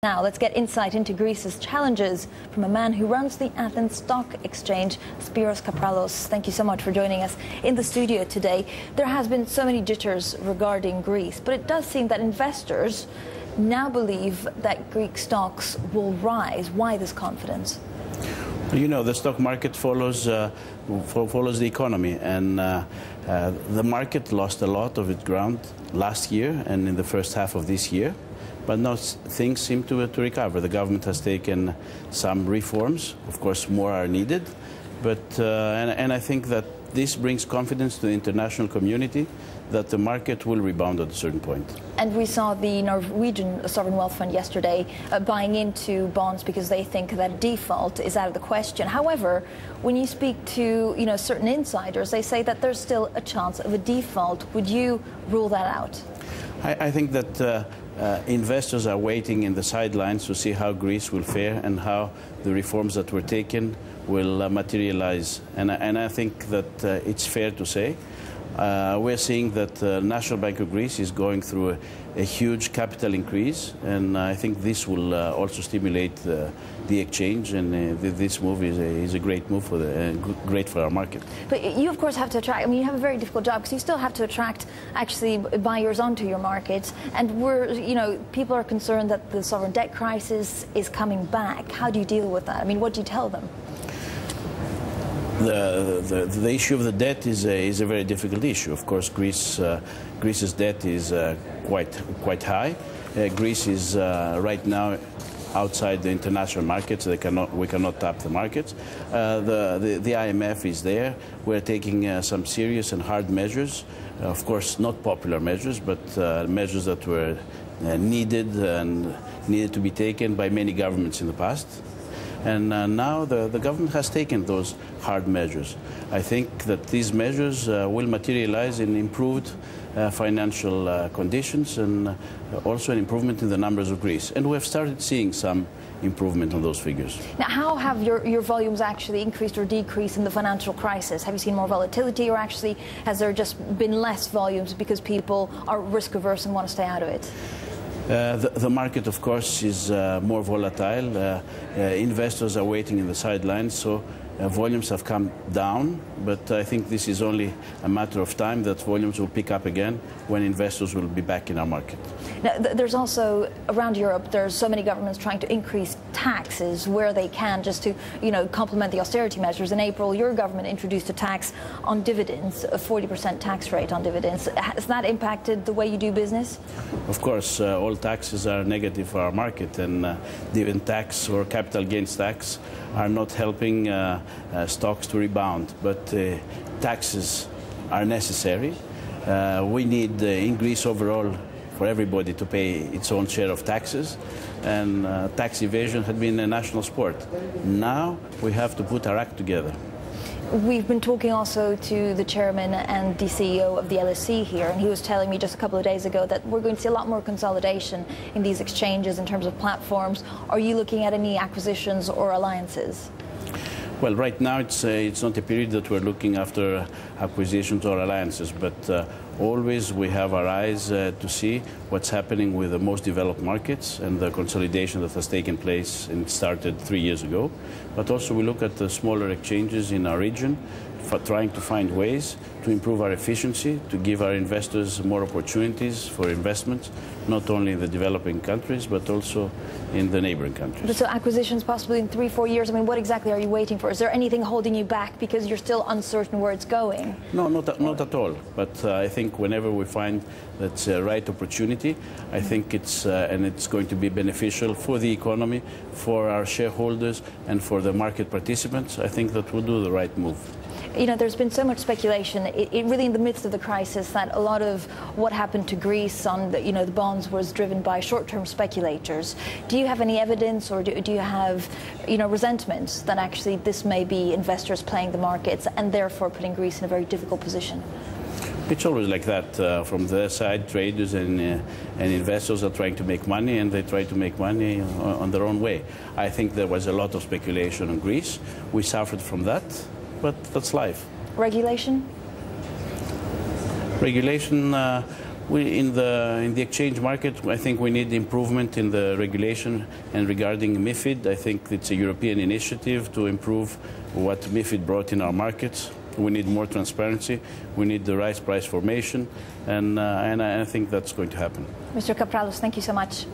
Now, let's get insight into Greece's challenges from a man who runs the Athens Stock Exchange, Spyros Capralos. Thank you so much for joining us in the studio today. There has been so many jitters regarding Greece, but it does seem that investors now believe that Greek stocks will rise. Why this confidence? You know, the stock market follows the economy, and the market lost a lot of its ground last year and in the first half of this year. But now things seem to recover. The government has taken some reforms. Of course, more are needed. But and I think that this brings confidence to the international community that the market will rebound at a certain point. And we saw the Norwegian sovereign wealth fund yesterday buying into bonds because they think that default is out of the question. However, when you speak to certain insiders, they say that there's still a chance of a default. Would you rule that out? I think that investors are waiting in the sidelines to see how Greece will fare and how the reforms that were taken will materialize. And I think that it's fair to say we're seeing that the National Bank of Greece is going through a huge capital increase, and I think this will also stimulate the exchange, and this move is a great move for great for our market. But you, of course, have to attract. I mean, you have a very difficult job because you still have to attract actually buyers onto your market, and people are concerned that the sovereign debt crisis is coming back. How do you deal with that? I mean, what do you tell them? The issue of the debt is a very difficult issue. Of course, Greece's debt is quite high. Greece is right now outside the international markets. We cannot tap the markets. The IMF is there. We're taking some serious and hard measures. Of course, not popular measures, but measures that were needed to be taken by many governments in the past. And now the government has taken those hard measures. I think that these measures will materialize in improved financial conditions and also an improvement in the numbers of Greece. And we have started seeing some improvement on those figures. Now, how have your volumes actually increased or decreased in the financial crisis? Have you seen more volatility, or actually has there just been less volumes because people are risk averse and want to stay out of it? The market, of course, is more volatile. Investors are waiting in the sidelines, so volumes have come down. But I think this is only a matter of time that volumes will pick up again when investors will be back in our market. Now, there's also, around Europe, there's so many governments trying to increase taxes where they can just to, complement the austerity measures. In April, your government introduced a tax on dividends, a 40% tax rate on dividends. Has that impacted the way you do business? Of course, all taxes are negative for our market, and dividend tax or capital gains tax are not helping stocks to rebound. But taxes are necessary. We need in Greece overall for everybody to pay its own share of taxes, and tax evasion had been a national sport. Now we have to put our act together. We've been talking also to the chairman and the CEO of the LSE here, and he was telling me just a couple of days ago that we're going to see a lot more consolidation in these exchanges in terms of platforms. Are you looking at any acquisitions or alliances? Well, right now it's not a period that we're looking after acquisitions or alliances, but always we have our eyes to see what's happening with the most developed markets and the consolidation that has taken place and started 3 years ago. But also we look at the smaller exchanges in our region, for trying to find ways to improve our efficiency, to give our investors more opportunities for investments, not only in the developing countries, but also in the neighboring countries. So acquisitions possibly in 3-4 years. I mean, what exactly are you waiting for? Is there anything holding you back because you're still uncertain where it's going? No, not at all. But I think whenever we find that's the right opportunity, I think it's going to be beneficial for the economy, for our shareholders, and for the market participants. I think that we'll do the right move. There's been so much speculation, it really in the midst of the crisis, that a lot of what happened to Greece on the bonds was driven by short-term speculators. Do you have any evidence, or do you have resentment that actually this may be investors playing the markets and therefore putting Greece in a very difficult position? It's always like that. From their side, traders and investors are trying to make money, and they try to make money on their own way. I think there was a lot of speculation on Greece. We suffered from that. But that's life. Regulation? Regulation, In the exchange market, I think we need improvement in the regulation. And regarding MiFID, I think it's a European initiative to improve what MiFID brought in our markets. We need more transparency. We need the right price formation, and I think that's going to happen. Mr. Capralos, thank you so much.